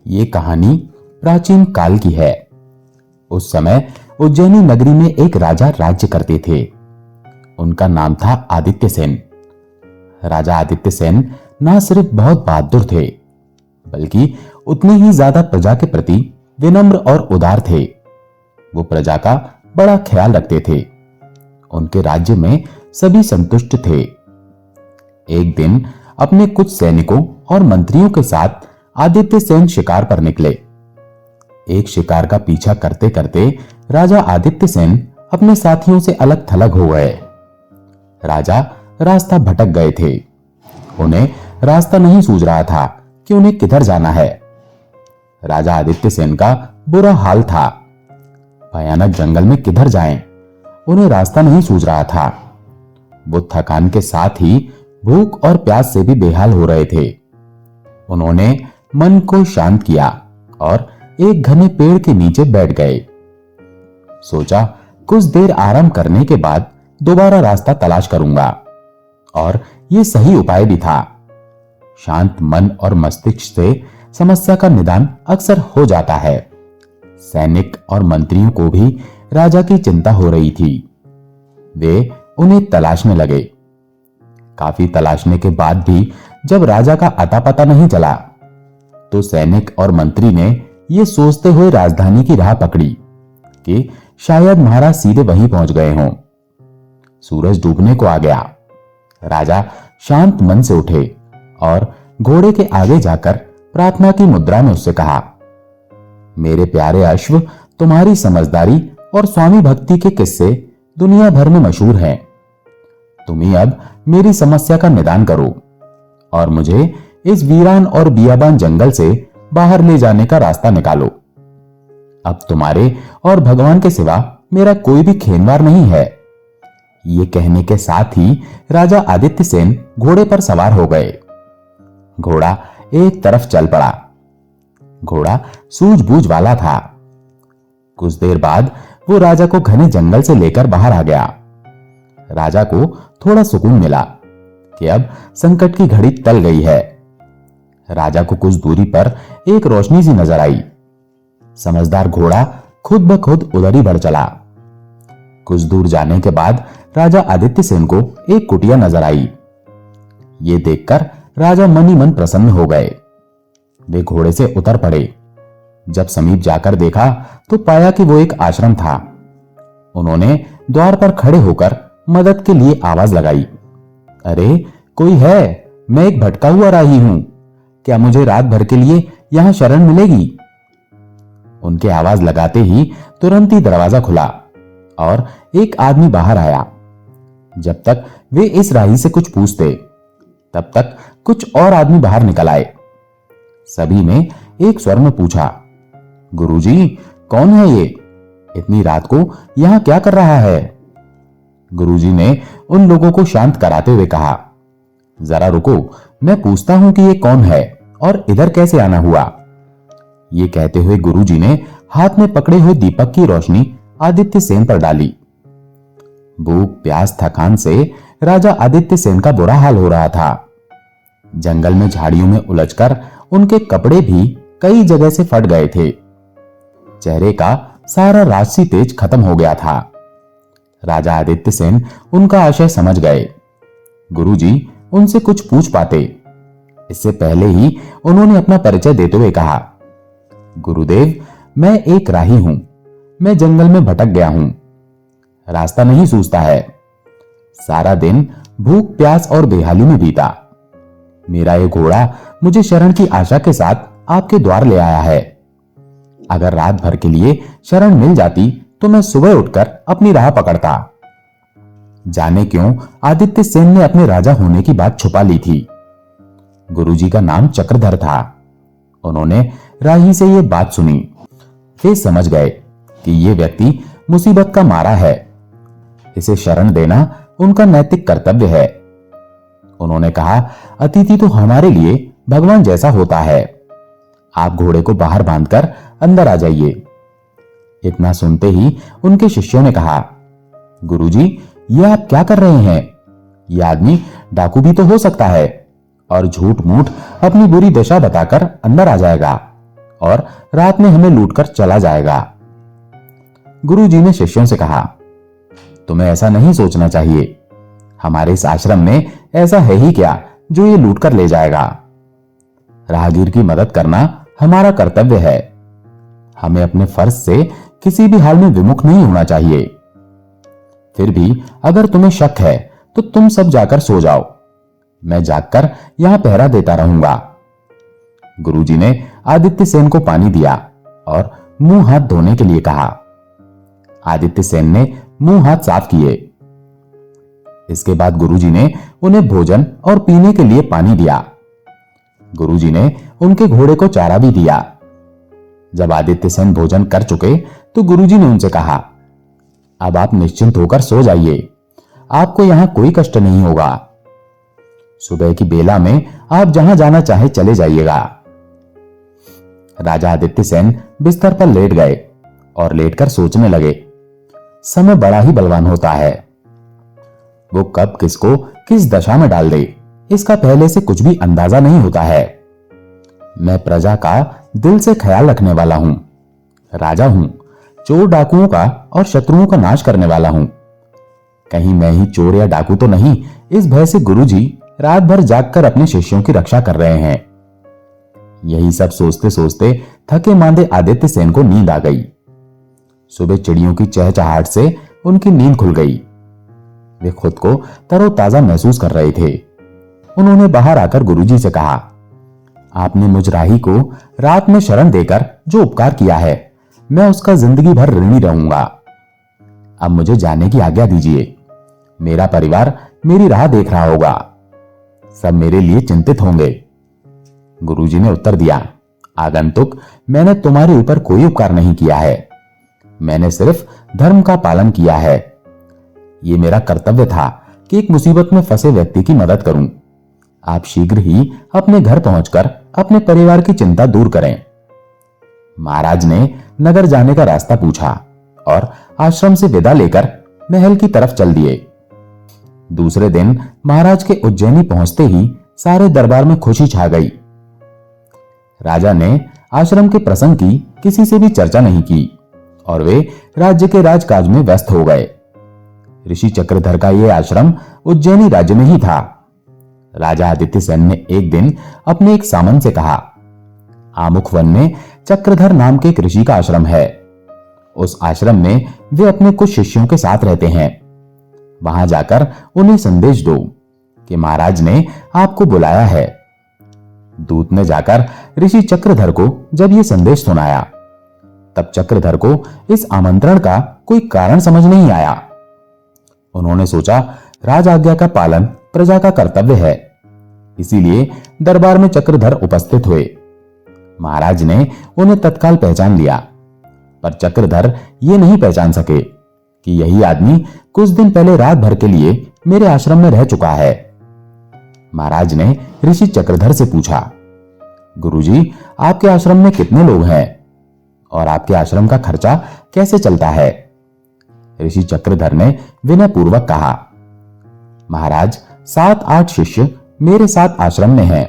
ये कहानी प्राचीन काल की है। उस समय उज्जैनी नगरी में एक राजा राज्य करते थे। उनका नाम था आदित्य सेन। राजा आदित्य सेन न सिर्फ बहुत बहादुर थे, बल्कि उतने ही ज्यादा प्रजा के प्रति विनम्र और उदार थे। वो प्रजा का बड़ा ख्याल रखते थे। उनके राज्य में सभी संतुष्ट थे। एक दिन अपने कुछ सैनिकों और मंत्रियों के साथ आदित्य सेन शिकार पर निकले। एक शिकार का पीछा करते करते राजा आदित्य सेन अपने साथियों से अलग थलग हो गए। राजा रास्ता भटक गए थे। उन्हें रास्ता नहीं सूझ रहा था कि उन्हें किधर जाना है। राजा आदित्य सेन का बुरा हाल था। भयानक जंगल में किधर जाएं? उन्हें रास्ता नहीं सूझ रहा था। वो थकान के साथ ही भूख और प्यास से भी बेहाल हो रहे थे। उन्होंने मन को शांत किया और एक घने पेड़ के नीचे बैठ गए। सोचा कुछ देर आराम करने के बाद दोबारा रास्ता तलाश करूंगा, और यह सही उपाय भी था। शांत मन और मस्तिष्क से समस्या का निदान अक्सर हो जाता है। सैनिक और मंत्रियों को भी राजा की चिंता हो रही थी। वे उन्हें तलाशने लगे। काफी तलाशने के बाद भी जब राजा का अता पता नहीं चला, तो सैनिक और मंत्री ने यह सोचते हुए राजधानी की राह पकड़ी कि शायद महाराज सीधे वहीं पहुंच गए हों। सूरज डूबने को आ गया। राजा शांत मन से उठे और घोड़े के आगे जाकर प्रार्थना की मुद्रा में उससे कहा, मेरे प्यारे अश्व, तुम्हारी समझदारी और स्वामी भक्ति के किस्से दुनिया भर में मशहूर हैं। तुम ही अब मेरी समस्या का निदान करो और मुझे इस वीरान और बियाबान जंगल से बाहर ले जाने का रास्ता निकालो। अब तुम्हारे और भगवान के सिवा मेरा कोई भी खेनवार नहीं है। ये कहने के साथ ही राजा आदित्य सेन घोड़े पर सवार हो गए। घोड़ा एक तरफ चल पड़ा। घोड़ा सूझबूझ वाला था। कुछ देर बाद वो राजा को घने जंगल से लेकर बाहर आ गया। राजा को थोड़ा सुकून मिला कि अब संकट की घड़ी टल गई है। राजा को कुछ दूरी पर एक रोशनी सी नजर आई। समझदार घोड़ा खुद ब खुद उधर ही बढ़ चला। कुछ दूर जाने के बाद राजा आदित्य सेन को एक कुटिया नजर आई। ये देखकर राजा मन ही मन प्रसन्न हो गए। वे घोड़े से उतर पड़े। जब समीप जाकर देखा तो पाया कि वो एक आश्रम था। उन्होंने द्वार पर खड़े होकर मदद के लिए आवाज लगाई, अरे कोई है? मैं एक भटका हुआ राही हूं। क्या मुझे रात भर के लिए यहां शरण मिलेगी? उनके आवाज लगाते ही तुरंत ही दरवाजा खुला और एक आदमी बाहर आया। जब तक वे इस राही से कुछ पूछते, तब तक कुछ और आदमी बाहर निकल आए। सभी ने एक स्वर में पूछा, गुरुजी, कौन है ये? इतनी रात को यहां क्या कर रहा है? गुरुजी ने उन लोगों को शांत कराते हुए कहा, जरा रुको, मैं पूछता हूं कि ये कौन है और इधर कैसे आना हुआ। ये कहते हुए गुरुजी ने हाथ में पकड़े हुए दीपक की रोशनी आदित्य सेन पर डाली। भूख, प्यास, थकान से राजा आदित्य सेन का बुरा हाल हो रहा था। जंगल में झाड़ियों में उलझकर उनके कपड़े भी कई जगह से फट गए थे। चेहरे का सारा राजसी तेज खत्म हो गया था। राजा आदित्य सेन उनका आशय समझ गए। गुरुजी उनसे कुछ पूछ पाते, इससे पहले ही उन्होंने अपना परिचय देते हुए कहा, गुरुदेव, मैं एक राही हूं। मैं जंगल में भटक गया हूं। रास्ता नहीं सूझता है। सारा दिन भूख, प्यास और बेहाली में बीता। मेरा ये घोड़ा मुझे शरण की आशा के साथ आपके द्वार ले आया है। अगर रात भर के लिए शरण मिल जाती तो मैं सुबह उठकर अपनी राह पकड़ता। जाने क्यों आदित्य सेन ने अपने राजा होने की बात छुपा ली थी। गुरुजी का नाम चक्रधर था। उन्होंने राही से यह बात सुनी। वे समझ गए कि यह व्यक्ति मुसीबत का मारा है। इसे शरण देना उनका नैतिक कर्तव्य है। उन्होंने कहा, अतिथि तो हमारे लिए भगवान जैसा होता है। आप घोड़े को बाहर बांधकर अंदर आ जाइए। इतना सुनते ही उनके शिष्यों ने कहा, गुरुजी, यह आप क्या कर रहे हैं? यह आदमी डाकू भी तो हो सकता है और झूठ मूठ अपनी बुरी दशा बताकर अंदर आ जाएगा। और रात में हमें लूटकर चला जाएगा। गुरुजी ने शिष्यों से कहा, तुम्हें ऐसा नहीं सोचना चाहिए। हमारे इस आश्रम में ऐसा है ही क्या जो ये लूट कर ले जाएगा। राहगीर की मदद करना हमारा कर्तव्य है। हमें अपने फर्ज से किसी भी हाल में विमुख नहीं होना चाहिए। फिर भी अगर तुम्हें शक है तो तुम सब जाकर सो जाओ। मैं जागकर यहां पहरा देता रहूंगा। गुरुजी ने आदित्य सेन को पानी दिया और मुंह हाथ धोने के लिए कहा। आदित्य सेन ने मुंह हाथ साफ किए। इसके बाद गुरुजी ने उन्हें भोजन और पीने के लिए पानी दिया। गुरुजी ने उनके घोड़े को चारा भी दिया। जब आदित्य सेन भोजन कर चुके तो गुरुजी ने उनसे कहा, अब आप निश्चिंत होकर सो जाइए। आपको यहां कोई कष्ट नहीं होगा। सुबह की बेला में आप जहां जाना चाहे चले जाइएगा। राजा आदित्य सेन बिस्तर पर लेट गए और लेटकर सोचने लगे। समय बड़ा ही बलवान होता है। वो कब किसको किस दशा में डाल दे, इसका पहले से कुछ भी अंदाजा नहीं होता है। मैं प्रजा का दिल से ख्याल रखने वाला हूं, राजा हूं, चोर डाकुओं का और शत्रुओं का नाश करने वाला हूं। कहीं मैं ही चोर या डाकू तो नहीं, इस भय से गुरुजी रात भर जागकर अपने शिष्यों की रक्षा कर रहे हैं। यही सब सोचते सोचते थके मांदे आदित्य सेन को नींद आ गई। सुबह चिड़ियों की चहचहाहट से उनकी नींद खुल गई। वे खुद को तरोताजा महसूस कर रहे थे। उन्होंने बाहर आकर गुरुजी से कहा, आपने मुझ राही को रात में शरण देकर जो उपकार किया है, मैं उसका जिंदगी भर ऋणी रहूंगा। अब मुझे जाने की आज्ञा दीजिए। मेरा परिवार मेरी राह देख रहा होगा। सब मेरे लिए चिंतित होंगे। गुरुजी ने उत्तर दिया, आगंतुक, मैंने तुम्हारे ऊपर कोई उपकार नहीं किया है। मैंने सिर्फ धर्म का पालन किया है। ये मेरा कर्तव्य था कि एक मुसीबत में फंसे व्यक्ति की मदद करूं। आप शीघ्र ही अपने घर पहुंचकर अपने परिवार की चिंता दूर करें। महाराज ने नगर जाने का रास्ता पूछा और आश्रम से विदा लेकर महल की तरफ चल दिए। दूसरे दिन महाराज के उज्जैनी पहुंचते ही सारे दरबार में खुशी छा गई। राजा ने आश्रम के प्रसंग की किसी से भी चर्चा नहीं की और वे राज्य के राजकाज में व्यस्त हो गए। ऋषि चक्रधर का यह आश्रम उज्जैनी राज्य में ही था। राजा आदित्य सेन ने एक दिन अपने एक सामंत से कहा, आमुख वन में चक्रधर नाम के एक ऋषि का आश्रम है। उस आश्रम में वे अपने कुछ शिष्यों के साथ रहते हैं। वहां जाकर उन्हें संदेश दो कि महाराज ने आपको बुलाया है। दूत ने जाकर ऋषि चक्रधर को जब यह संदेश सुनाया, तब चक्रधर को इस आमंत्रण का कोई कारण समझ नहीं आया। उन्होंने सोचा, राज आज्ञा का पालन प्रजा का कर्तव्य है, इसीलिए दरबार में चक्रधर उपस्थित हुए। महाराज ने उन्हें तत्काल पहचान लिया, पर चक्रधर ये नहीं पहचान सके कि यही आदमी कुछ दिन पहले रात भर के लिए मेरे आश्रम में रह चुका है। महाराज ने ऋषि चक्रधर से पूछा, गुरुजी, आपके आश्रम में कितने लोग हैं और आपके आश्रम का खर्चा कैसे चलता है? ऋषि चक्रधर ने विनय पूर्वक कहा, महाराज, 7-8 शिष्य मेरे साथ आश्रम में हैं।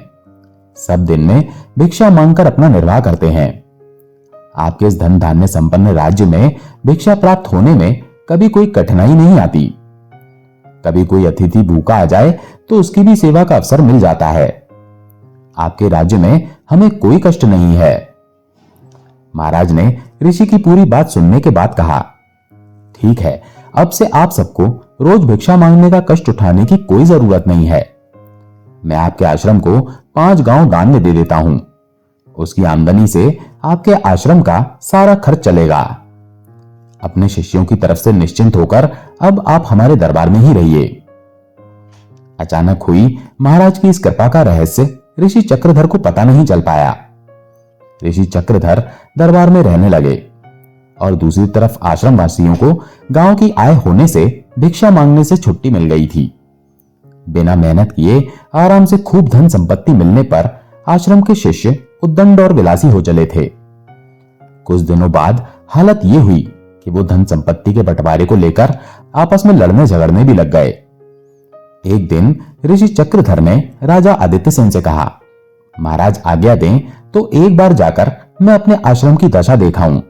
सब दिन में भिक्षा मांगकर अपना निर्वाह करते हैं। आपके इस धन धान्य संपन्न राज्य में भिक्षा प्राप्त होने में कभी कोई कठिनाई नहीं आती। कभी कोई अतिथि भूखा आ जाए तो उसकी भी सेवा का अवसर मिल जाता है। आपके राज्य में हमें कोई कष्ट नहीं है। महाराज ने ऋषि की पूरी बात सुनने के बाद कहा, ठीक है, अब से आप सबको रोज भिक्षा मांगने का कष्ट उठाने की कोई जरूरत नहीं है। मैं आपके आश्रम को 5 गांव दान में दे देता हूं। उसकी आमदनी से आपके आश्रम का सारा खर्च चलेगा। अपने शिष्यों की तरफ से निश्चिंत होकर अब आप हमारे दरबार में ही रहिए। अचानक हुई महाराज की इस कृपा का रहस्य ऋषि चक्रधर को पता नहीं चल पाया। ऋषि चक्रधर दरबार में रहने लगे और दूसरी तरफ आश्रम वासियों को गांव की आय होने से भिक्षा मांगने से छुट्टी मिल गई थी। बिना मेहनत किए आराम से खूब धन संपत्ति मिलने पर आश्रम के शिष्य उद्दंड और विलासी हो चले थे। कुछ दिनों बाद हालत ये हुई कि वो धन संपत्ति के बंटवारे को लेकर आपस में लड़ने झगड़ने भी लग गए। एक दिन ऋषि चक्रधर ने राजा आदित्य सेन से कहा, महाराज आज्ञा दें तो एक बार जाकर मैं अपने आश्रम की दशा दिखाऊं।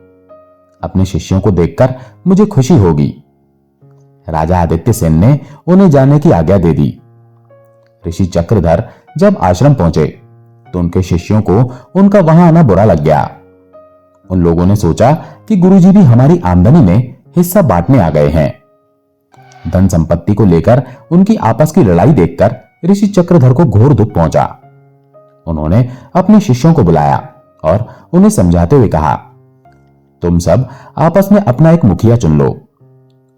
अपने शिष्यों को देखकर मुझे खुशी होगी। राजा आदित्य सेन ने उन्हें जाने की आज्ञा दे दी। ऋषि चक्रधर जब आश्रम पहुंचे तो उनके शिष्यों को उनका वहां आना बुरा लग गया। उन लोगों ने सोचा कि गुरुजी भी हमारी आमदनी में हिस्सा बांटने आ गए हैं। धन संपत्ति को लेकर उनकी आपस की लड़ाई देखकर ऋषि चक्रधर को घोर दुख पहुंचा। उन्होंने अपने शिष्यों को बुलाया और उन्हें समझाते हुए कहा, तुम सब आपस में अपना एक मुखिया चुन लो।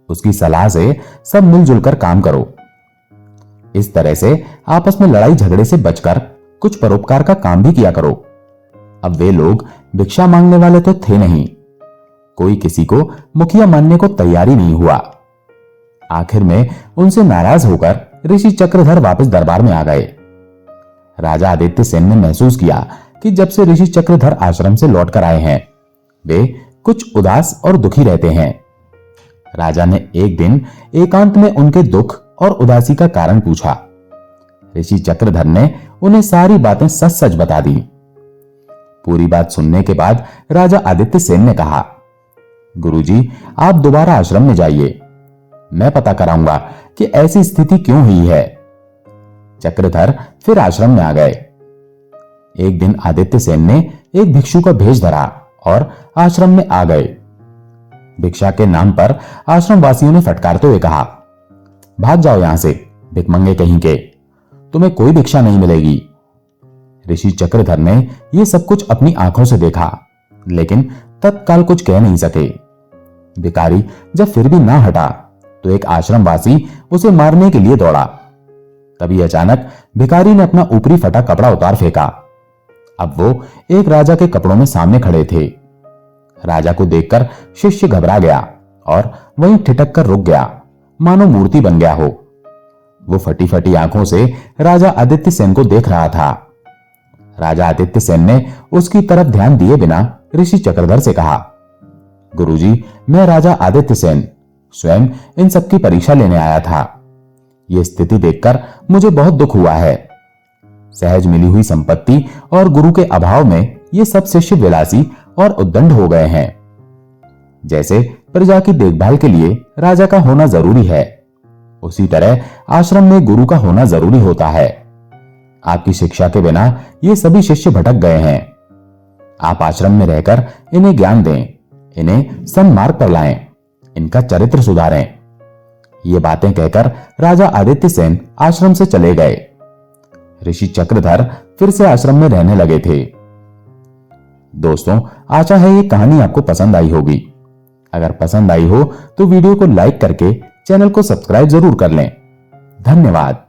उसकी सलाह से सब मिलजुल कर काम करो। इस तरह से आपस में लड़ाई झगड़े से बचकर कुछ परोपकार का काम भी किया करो। अब वे लोग भिक्षा मांगने वाले तो थे नहीं। कोई किसी को मुखिया मानने को तैयार ही नहीं हुआ। आखिर में उनसे नाराज होकर ऋषि चक्रधर वापस दरबार में आ गए। राजा आदित्य सेन ने महसूस किया कि जब से ऋषि चक्रधर आश्रम से लौटकर आए हैं वे कुछ उदास और दुखी रहते हैं। राजा ने एक दिन एकांत में उनके दुख और उदासी का कारण पूछा। ऋषि चक्रधर ने उन्हें सारी बातें सच सच बता दी। पूरी बात सुनने के बाद राजा आदित्य सेन ने कहा, गुरुजी, आप दोबारा आश्रम में जाइए। मैं पता कराऊंगा कि ऐसी स्थिति क्यों हुई है। चक्रधर फिर आश्रम में आ गए। एक दिन आदित्य सेन ने एक भिक्षु का भेष धरा और आश्रम में आ गए। भिक्षा के नाम पर आश्रम वासियों ने फटकारते हुए कहा, भाग जाओ यहां से, भिखमंगे कहीं के, तुम्हें कोई भिक्षा नहीं मिलेगी। ऋषि चक्रधर ने यह सब कुछ अपनी आंखों से देखा, लेकिन तत्काल कुछ कह नहीं सके। भिखारी जब फिर भी ना हटा तो एक आश्रमवासी उसे मारने के लिए दौड़ा। तभी अचानक भिखारी ने अपना ऊपरी फटा कपड़ा उतार फेंका। अब वो एक राजा के कपड़ों में सामने खड़े थे। राजा को देखकर शिष्य घबरा गया और वहीं ठिठक कर रुक गया, मानो मूर्ति बन गया हो। वो फटी फटी आंखों से राजा आदित्य सेन को देख रहा था। राजा आदित्य सेन ने उसकी तरफ ध्यान दिए बिना ऋषि चक्रधर से कहा, गुरुजी, मैं राजा आदित्य सेन स्वयं इन सबकी परीक्षा लेने आया था। यह स्थिति देखकर मुझे बहुत दुख हुआ है। सहज मिली हुई संपत्ति और गुरु के अभाव में ये सब शिष्य विलासी और उद्दंड हो गए हैं। जैसे प्रजा की देखभाल के लिए राजा का होना जरूरी है, उसी तरह आश्रम में गुरु का होना जरूरी होता है। आपकी शिक्षा के बिना ये सभी शिष्य भटक गए हैं। आप आश्रम में रहकर इन्हें ज्ञान दें, इन्हें सन्मार्ग पर लाएं, इनका चरित्र सुधारें। ये बातें कहकर राजा आदित्य सेन आश्रम से चले गए। ऋषि चक्रधर फिर से आश्रम में रहने लगे थे। दोस्तों, आशा है ये कहानी आपको पसंद आई होगी। अगर पसंद आई हो तो वीडियो को लाइक करके चैनल को सब्सक्राइब जरूर कर लें। धन्यवाद।